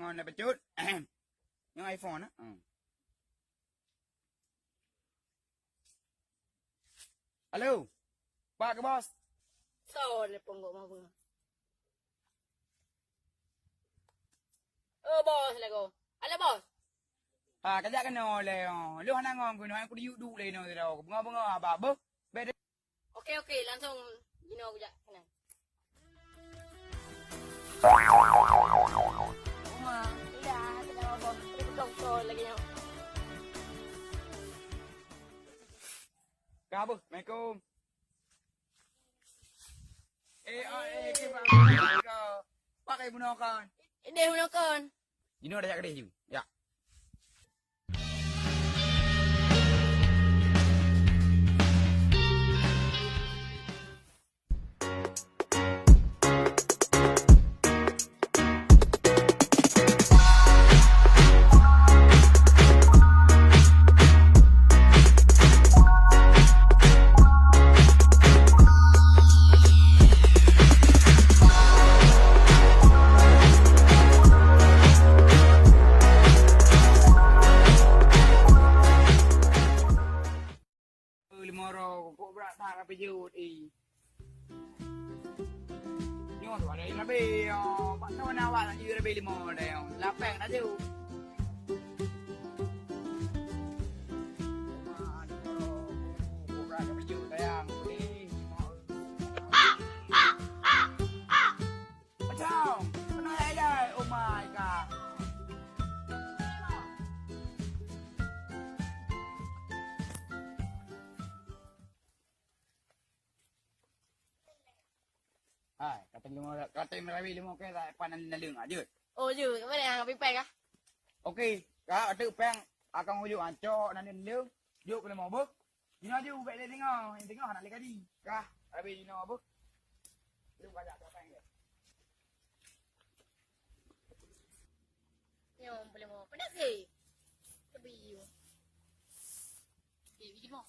ngon là một chút. Nhưng iPhone á. Alo. Pak ke bos? So, telepon kau mau bunga. Oh, bos lah kau. Ala bos. Kajak kena le. Lu hana ngon ku no aku diu du le no ro. Bunga apa beh? Beda. Okey, langsung gino aku jak kena. Uma, dah, sudah bos. Terus kau lagi nyo. Ka apa? Assalamualaikum. Ke pak. Pakai bunuh kan. Ini gunakan. Gino dah jak kedai ju. Ya. Limoro kok berat tak apa jut Nyo tu ada lebih pak tahu nak awak nak jut lebih 5 dah. Lapang dah tu. Kok berat apa jut sayang. Macam kena ada. Oh my god. Kata merawi 5 ke tak panan nalung aja. Oh, je. Mana yang pipek ah? Okey, ka ada peng akan ujuk ancok nan nalung. Juk kena mau buk. Dina ju baik le tengok nak le kadi. Kah, habis dina buk. Belum kajak peng dia. Yo, boleh mau. Pedas ke? Tapi yo. Okey, pergi mau.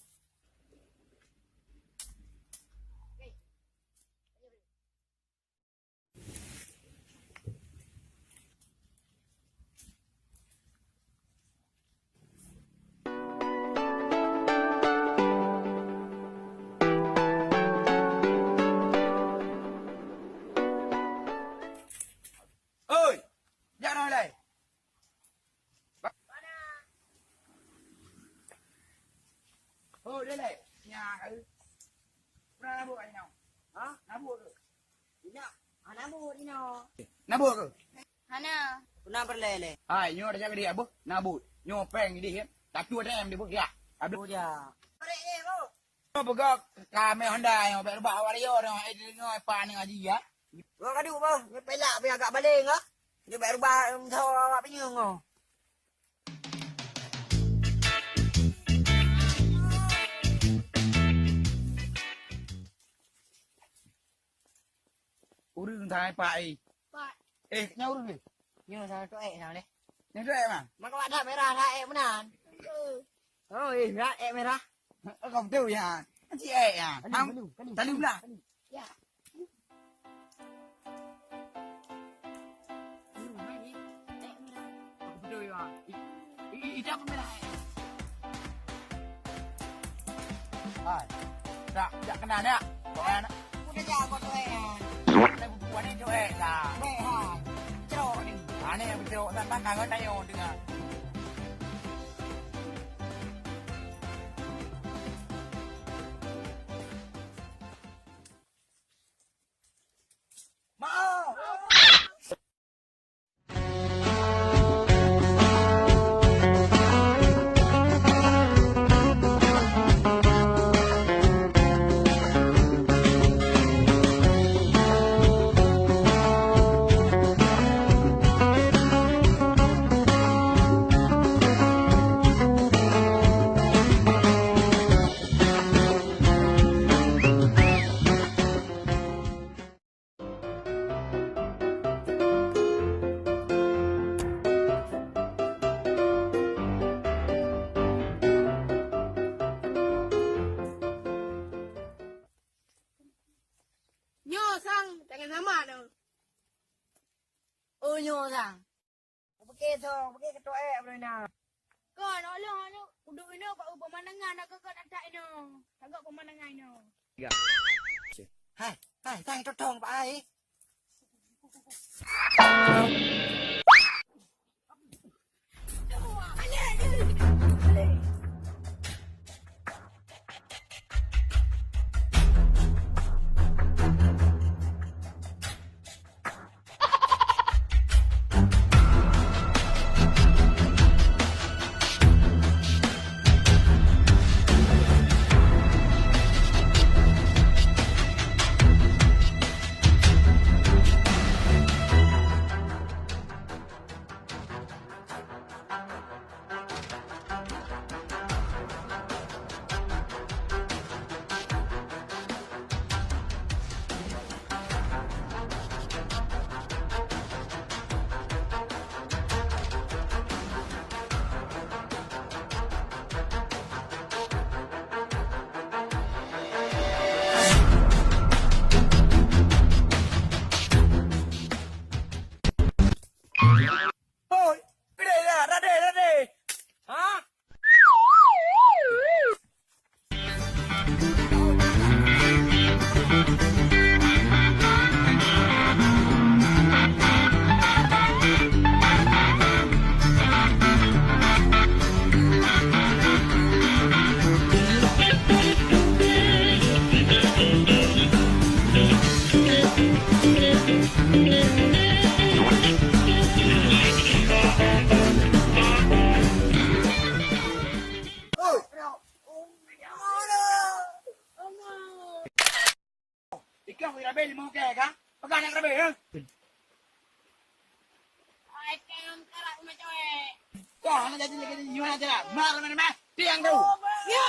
Oi, jangan nak lai. Mana? Oh, dia lai. Nya ke? Pernah nabuk kat sini? Ha? Nabuk ke? Ina. Nabut ino. Nabuk ke? Hana. Pernah berlele. Hai, nyo dah jaga dia apa? Nabuk. Nyo peng dia. Satu ada dia buk ya. Habis Oh dia. Korek ni kau. nyo begak kami Honda yang baik rubah wario dah. Nyo pan dengan dia. Gua kaduk bang. Dia pelak biar agak baling ah. Dia baik rubah tahu awak penyung oh. Urung thai pai. Pak. Nhau urung ni. Nyo sana tu nào ni. Ni tu mah. Mak awak dah merah dah menan. Oh, merah merah. Không tiêu ya. Chị à. Không. Ta lưu là. Ya. Betul ya. Ijak merah. Hai. Tak kena dah. Kena. Udah jago tu ah. Buat ni tu dah. Baik ha. Cerok ni. Ni betul tak makan kau tayo dengar. Nyo sang, jangan sama dong. Oh nyo sang. so, pergi ke toilet apa ni? Kan, alah. Duduk ini kat pemandangan nak kekak tak ini. Agak pemandangan ini. Hai, tang tong pak ai. Ôi, cái này là ra đây. Hả? Ikaw, grabe, limang kaya ka? Magkano ang grabe, ha? Ay, kaya ang karat macam eh. Kau, ano dati lagi yun na dyan? Marami naman, tiyang daw. Ya,